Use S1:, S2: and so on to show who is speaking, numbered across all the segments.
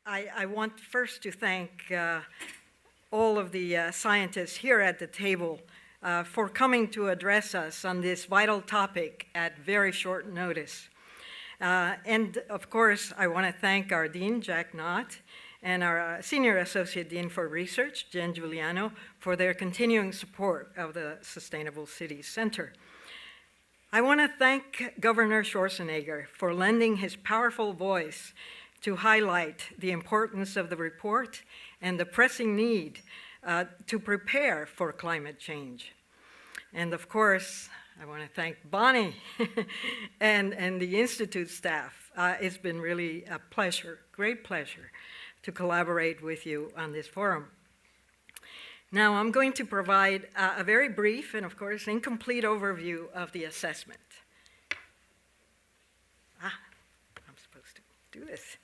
S1: I want first to thank all of the scientists here at the table for coming to address us on this vital topic at very short notice. And of course, I want to thank our Dean, Jack Knott, and our Senior Associate Dean for Research, Jen Giuliano, for their continuing support of the Sustainable Cities Center. I want to thank Governor Schwarzenegger for lending his powerful voice to highlight the importance of the report and the pressing need to prepare for climate change. And of course, I want to thank Bonnie and the Institute staff. It's been really a pleasure, great pleasure, to collaborate with you on this forum. Now, I'm going to provide a very brief and, of course, incomplete overview of the assessment. I'm supposed to do this.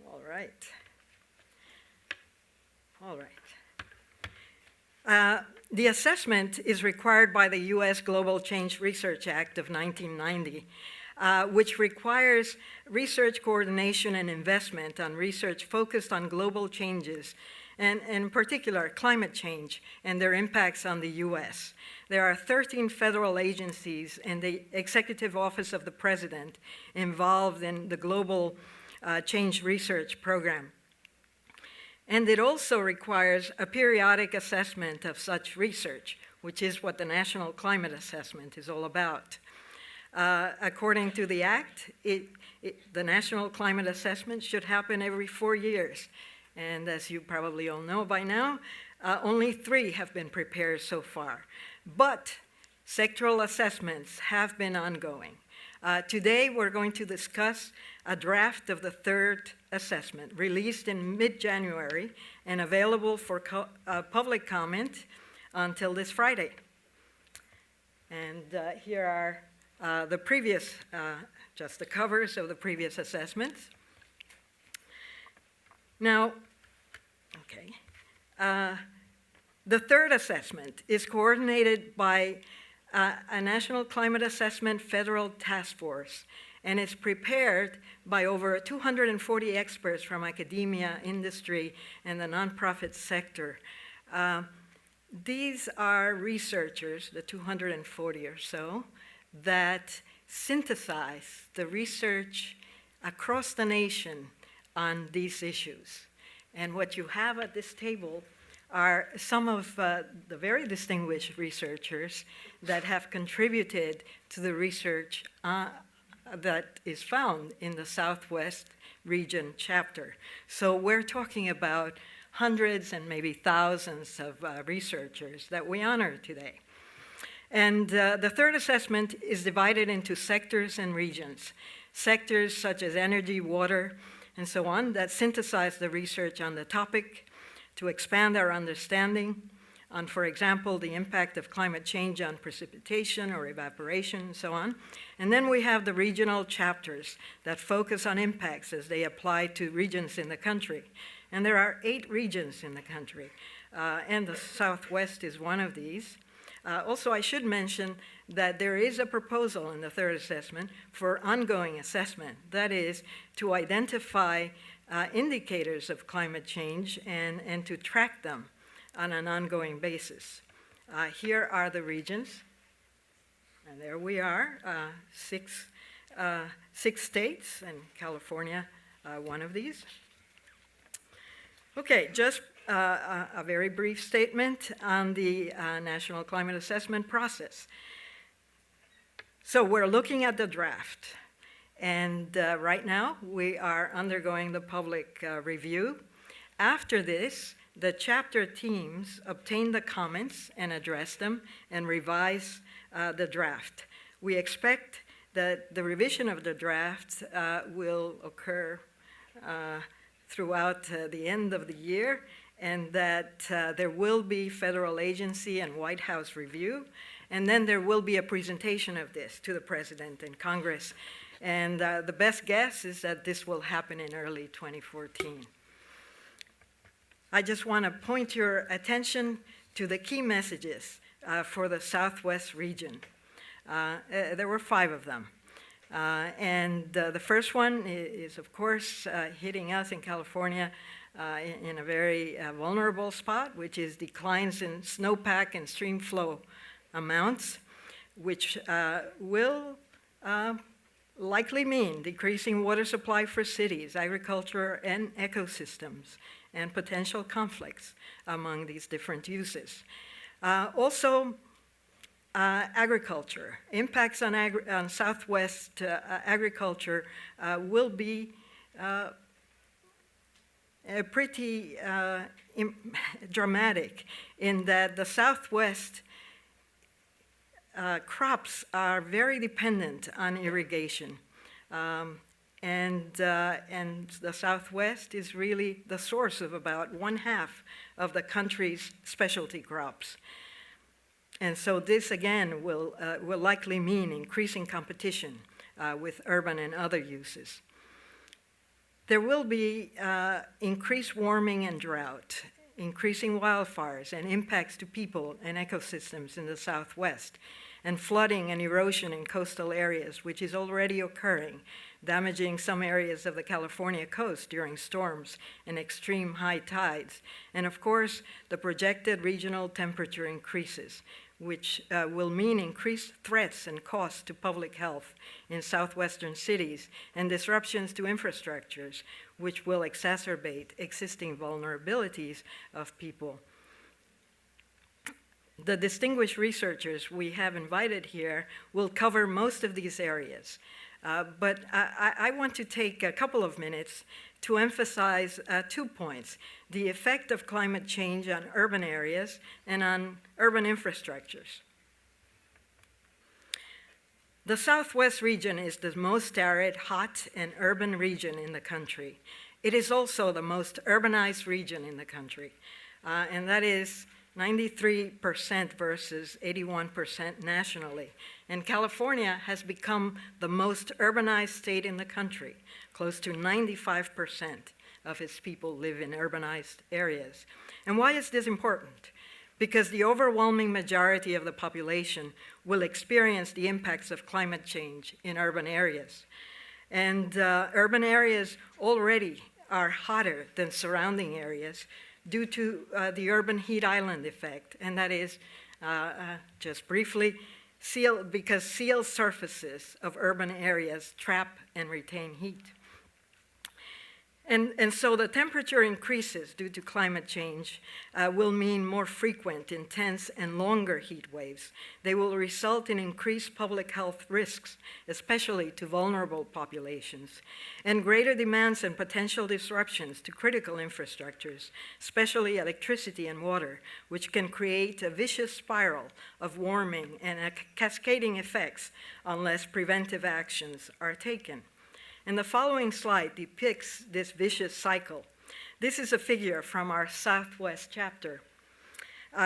S1: All right. The assessment is required by the U.S. Global Change Research Act of 1990, which requires research coordination and investment on research focused on global changes, and in particular, climate change and their impacts on the U.S. There are 13 federal agencies and the Executive Office of the President involved in the Global Change Research Program. And it also requires a periodic assessment of such research, which is what the National Climate Assessment is all about. According to the Act, the National Climate Assessment should happen every 4 years. And as you probably all know by now, only 3 have been prepared so far. But sectoral assessments have been ongoing. Today, we're going to discuss a draft of the 3rd assessment, released in mid-January and available for public comment until this Friday. And here are the previous, just the covers of the previous assessments. Now, okay, the 3rd assessment is coordinated by a National Climate Assessment Federal Task Force, and it's prepared by over 240 experts from academia, industry, and the nonprofit sector. These are researchers, the 240 or so, that synthesize the research across the nation on these issues. And what you have at this table are some of the very distinguished researchers that have contributed to the research that is found in the Southwest region chapter. So we're talking about hundreds and maybe thousands of researchers that we honor today. And the 3rd assessment is divided into sectors and regions. Sectors such as energy, water, and so on, that synthesize the research on the topic to expand our understanding on, for example, the impact of climate change on precipitation or evaporation and so on. And then we have the regional chapters that focus on impacts as they apply to regions in the country. And there are 8 regions in the country, and the Southwest is one of these. Also, I should mention that there is a proposal in the 3rd assessment for ongoing assessment. That is, to identify indicators of climate change and to track them on an ongoing basis. Here are the regions, and there we are, 6 states, and California, one of these. Okay, just a very brief statement on the National Climate Assessment process. So we're looking at the draft, and right now we are undergoing the public review. After this, the chapter teams obtain the comments and address them and revise the draft. We expect that the revision of the draft will occur throughout the end of the year, and that there will be federal agency and White House review, and then there will be a presentation of this to the President and Congress. And the best guess is that this will happen in early 2014. I just want to point your attention to the key messages for the Southwest region. There were 5 of them. And the first one is, of course, hitting us in California in a very vulnerable spot, which is declines in snowpack and stream flow amounts, which will likely mean decreasing water supply for cities, agriculture, and ecosystems, and potential conflicts among these different uses. Also, agriculture. Impacts on Southwest agriculture will be pretty dramatic in that the Southwest crops are very dependent on irrigation. And the Southwest is really the source of about 1/2 of the country's specialty crops. And so this, again, will likely mean increasing competition with urban and other uses. There will be increased warming and drought, increasing wildfires and impacts to people and ecosystems in the Southwest, and flooding and erosion in coastal areas, which is already occurring, damaging some areas of the California coast during storms and extreme high tides. And of course, the projected regional temperature increases, which will mean increased threats and costs to public health in southwestern cities and disruptions to infrastructures, which will exacerbate existing vulnerabilities of people. The distinguished researchers we have invited here will cover most of these areas, but I want to take a couple of minutes to emphasize 2 points: the effect of climate change on urban areas and on urban infrastructures. The Southwest region is the most arid, hot, and urban region in the country. It is also the most urbanized region in the country, and that is 93% versus 81% nationally. And California has become the most urbanized state in the country. Close to 95% of its people live in urbanized areas. And why is this important? Because the overwhelming majority of the population will experience the impacts of climate change in urban areas. And urban areas already are hotter than surrounding areas due to the urban heat island effect, and that is, just briefly, because sealed surfaces of urban areas trap and retain heat. And so the temperature increases due to climate change will mean more frequent, intense, and longer heat waves. They will result in increased public health risks, especially to vulnerable populations, and greater demands and potential disruptions to critical infrastructures, especially electricity and water, which can create a vicious spiral of warming and cascading effects unless preventive actions are taken. And the following slide depicts this vicious cycle. This is a figure from our Southwest chapter,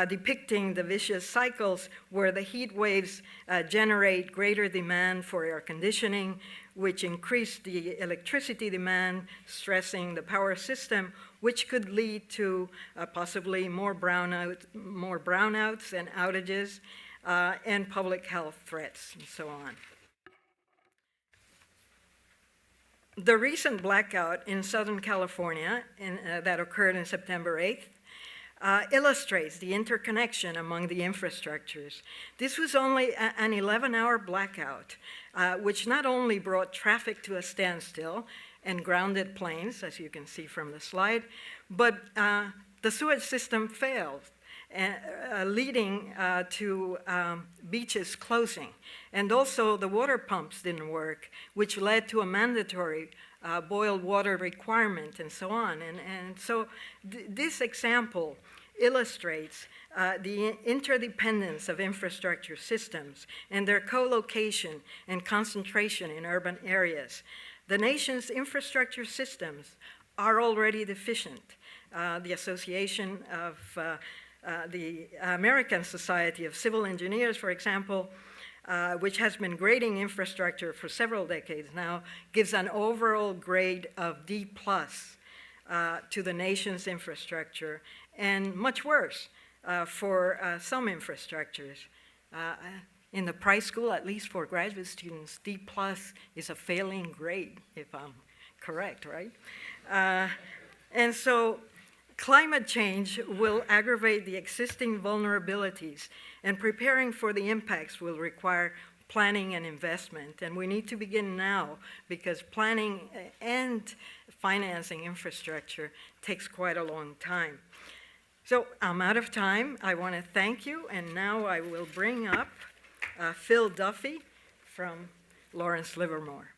S1: depicting the vicious cycles where the heat waves generate greater demand for air conditioning, which increase the electricity demand, stressing the power system, which could lead to possibly more brownouts and outages, and public health threats, and so on. The recent blackout in Southern California that occurred on September 8th illustrates the interconnection among the infrastructures. This was only an 11-hour blackout, which not only brought traffic to a standstill and grounded planes, as you can see from the slide, but the sewage system failed, leading to beaches closing. And also the water pumps didn't work, which led to a mandatory boiled water requirement and so on. And so this example illustrates the interdependence of infrastructure systems and their co-location and concentration in urban areas. The nation's infrastructure systems are already deficient. The Association of the American Society of Civil Engineers, for example, which has been grading infrastructure for several decades now, gives an overall grade of D+ to the nation's infrastructure, and much worse for some infrastructures. In the price school, at least for graduate students, D+ is a failing grade, if I'm correct, right? And so climate change will aggravate the existing vulnerabilities, and preparing for the impacts will require planning and investment. And we need to begin now, because planning and financing infrastructure takes quite a long time. So I'm out of time. I want to thank you, and now I will bring up Phil Duffy from Lawrence Livermore.